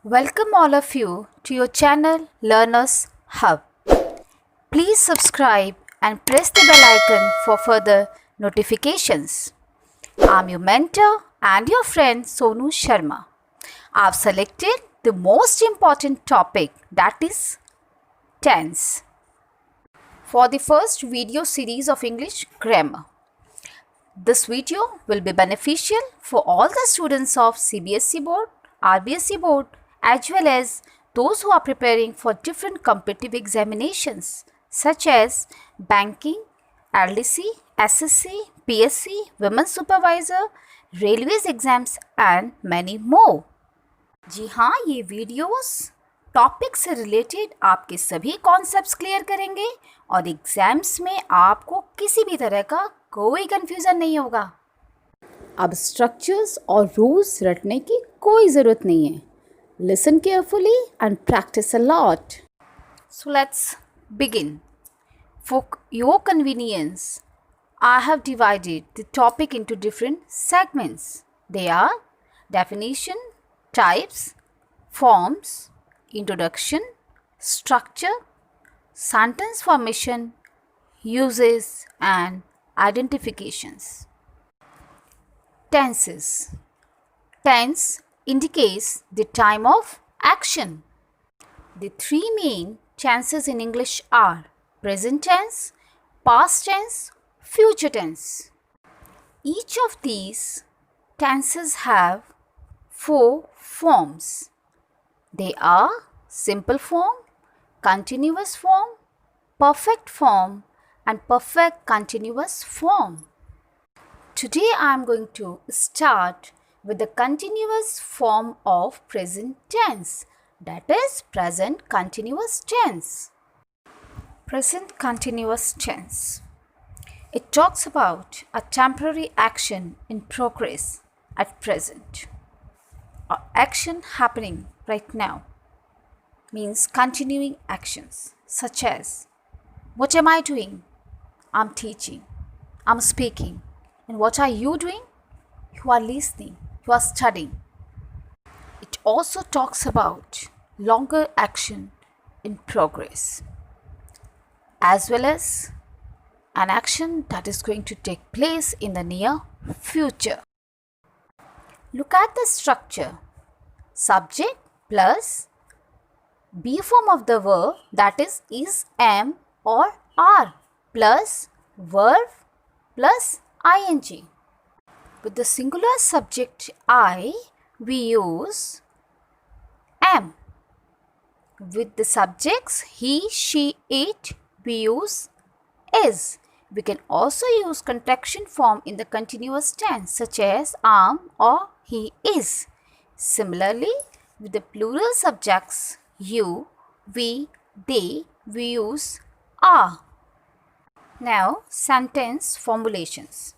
Welcome all of you to your channel Learners Hub. Please subscribe and press the bell icon for further notifications. I'm your mentor and your friend Sonu Sharma. I've selected the most important topic, that is tense, for the first video series of English grammar. This video will be beneficial for all the students of CBSE board, RBSE board, as well as those who are preparing for different competitive examinations such as banking, LDC, SSC, PSC, women's supervisor, railways exams and many more. जी हाँ, ये videos topic से related आपके सभी concepts clear करेंगे और exams में आपको किसी भी तरह का कोई कंफ्यूजन नहीं होगा। अब स्ट्रक्चर्स और रूल्स रटने की कोई ज़रूरत नहीं है। Listen carefully and practice a lot. So let's begin. For your convenience I have divided the topic into different segments. They are definition, types, forms, introduction, structure, sentence formation, uses and identifications. Tenses. Tense indicates the time of action. The three main tenses in English are present tense, past tense, future tense. Each of these tenses have four forms. They are simple form, continuous form, perfect form and perfect continuous form. Today I am going to start with the continuous form of present tense, that is present continuous tense. Present continuous tense. It talks about a temporary action in progress at present. Or action happening right now means continuing actions such as what am I doing? I'm teaching. I'm speaking. And what are you doing? You are listening. You are studying. It also talks about longer action in progress as well as an action that is going to take place in the near future. Look at the structure. Subject plus be form of the verb, that is, am or are, plus verb plus ing. With the singular subject I, we use am. With the subjects he, she, it, we use is. We can also use contraction form in the continuous tense such as am or he is. Similarly, with the plural subjects you, we, they, we use are. Now, sentence formulations.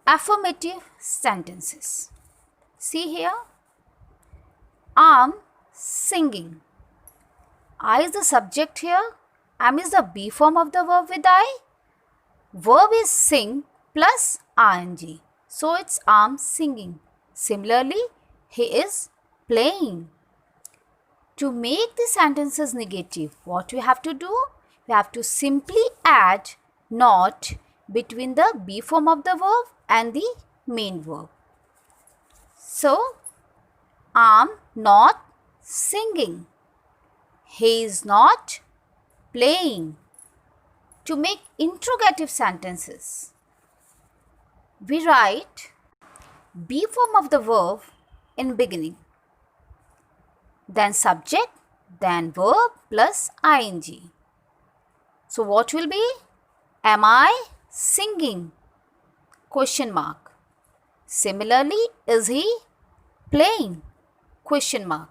Affirmative sentences. See here. I'm singing. I is the subject here. Am is the be form of the verb with I. Verb is sing plus ing. So it's I'm singing. Similarly, he is playing. To make the sentences negative, what we have to do? We have to simply add not between the be form of the verb and the main verb. So, I'm not singing. He is not playing. To make interrogative sentences, we write be form of the verb in beginning, then subject, then verb plus ing. So what will be? Am I singing? Question mark. Similarly, is he playing? Question mark.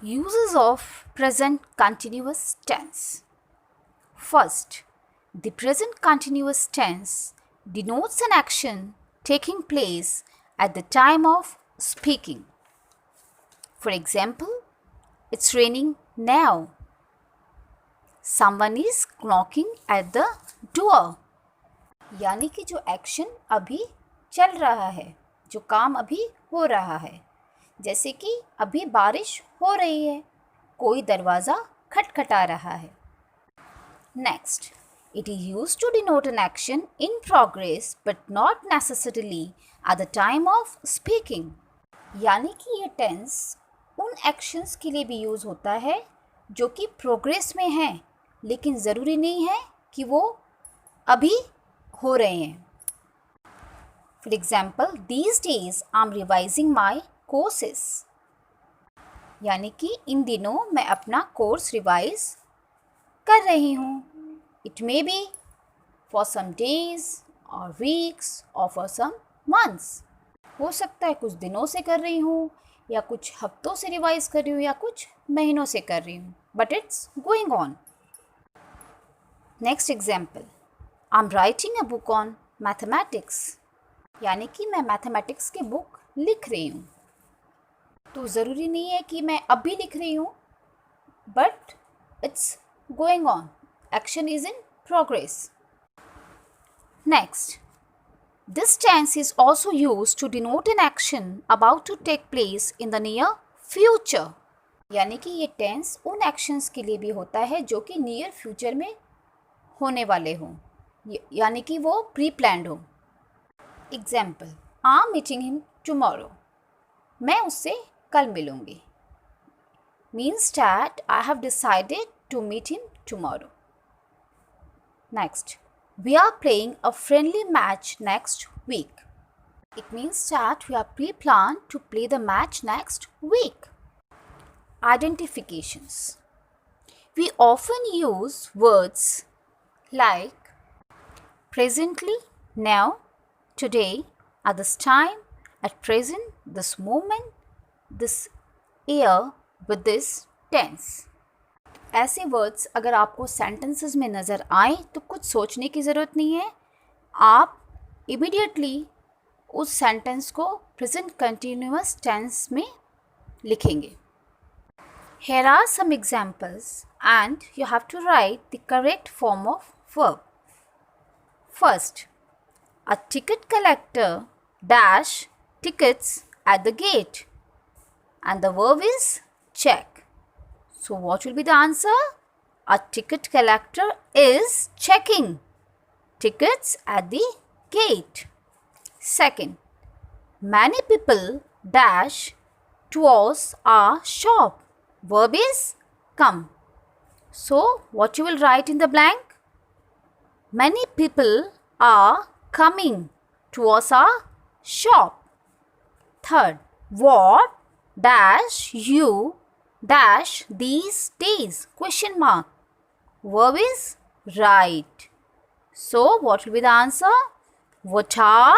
Uses of present continuous tense. First, the present continuous tense denotes an action taking place at the time of speaking. For example, it's raining now. Someone is knocking at the door. यानी कि जो action अभी चल रहा है, जो काम अभी हो रहा है. जैसे कि अभी बारिश हो रही है, कोई दरवाज़ा खटखटा रहा है। Next, it is used to denote an action in progress but not necessarily at the time of speaking. यानी कि ये टेंस उन एक्शंस के लिए भी यूज़ होता है जो कि प्रोग्रेस में हैं, लेकिन ज़रूरी नहीं है कि वो अभी हो रहे हैं। For example, these days I'm revising my courses. यानी कि इन दिनों मैं अपना कोर्स रिवाइज कर रही हूँ। It may be for some days और वीक्स और फॉर सम मंथ्स। हो सकता है कुछ दिनों से कर रही हूँ, या कुछ हफ्तों से रिवाइज कर रही हूँ, या कुछ महीनों से कर रही हूँ, but it's going on. Next example, I am writing a book on mathematics. यानी कि मैं मैथमेटिक्स की बुक लिख रही हूँ। तो ज़रूरी नहीं है कि मैं अभी लिख रही हूँ, but it's going on, action is in progress. Next, this tense is also used to denote an action about to take place in the near future. यानी कि ये टेंस उन एक्शंस के लिए भी होता है जो कि नियर फ्यूचर में होने वाले हों, यानी कि वो प्री प्लान्ड हो। Example, I am meeting him tomorrow. मैं उससे कल मिलूंगी। Means that I have decided to meet him tomorrow. Next, we are playing a friendly match next week. It means that we are pre-planned to play the match next week. Identifications. We often use words like presently, now, today, at this time, at present, this moment, this year, with this tense. ऐसे words अगर आपको sentences में नज़र आए तो कुछ सोचने की ज़रूरत नहीं है, आप इमीडिएटली उस सेंटेंस को प्रेजेंट कंटिन्यूअस टेंस में लिखेंगे। Here are some examples and you have to write the correct form of verb. First, a ticket collector dash tickets at the gate, and the verb is check. So what will be the answer? A ticket collector is checking tickets at the gate. Second, many people dash towards our shop. Verb is come. So what you will write in the blank? Many people are coming towards our shop. Third, what dash you dash these days? Question mark. Verb is write. So what will be the answer? What are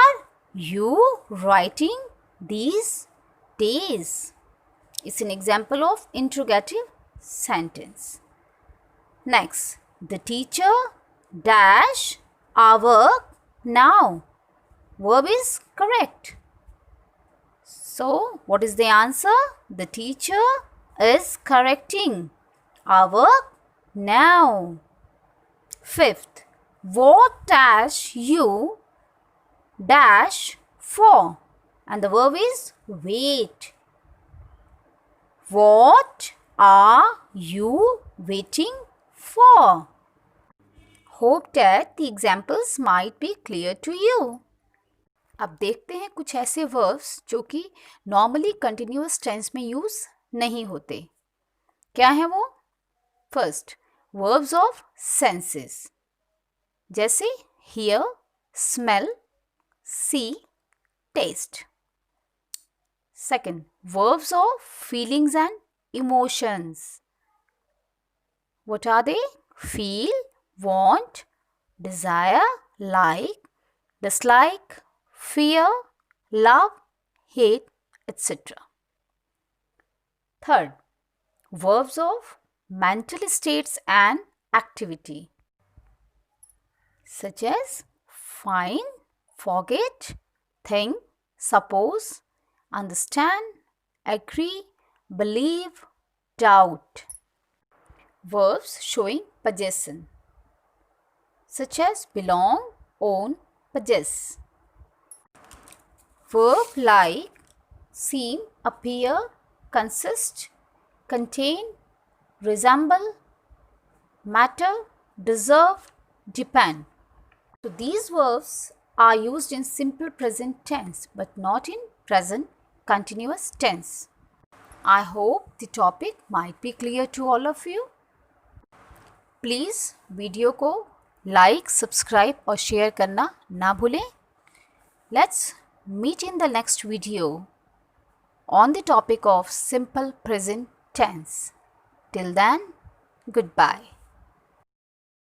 you writing these days? It's an example of interrogative sentence. Next, the teacher dash our work now. Verb is correct. So, what is the answer? The teacher is correcting our work now. Fifth, what dash you dash for? And the verb is wait. What are you waiting for? Hope that the examples might be clear to you. अब देखते हैं कुछ ऐसे verbs जो कि normally continuous tense में use नहीं होते। क्या है वो? फर्स्ट, वर्ब्स ऑफ सेंसेस, जैसे hear, smell, see, taste. Second, verbs of feelings and emotions. What are they? Feel, want, desire, like, dislike, fear, love, hate, etc. Third, verbs of mental states and activity, such as find, forget, think, suppose, understand, agree, believe, doubt. Verbs showing possession, such as belong, own, possess. Verb like seem, appear, consist, contain, resemble, matter, deserve, depend. So these verbs are used in simple present tense but not in present continuous tense. I hope the topic might be clear to all of you. Please video को like, subscribe और share करना ना भूलें. Let's meet in the next video on the topic of simple present tense. Till then, goodbye.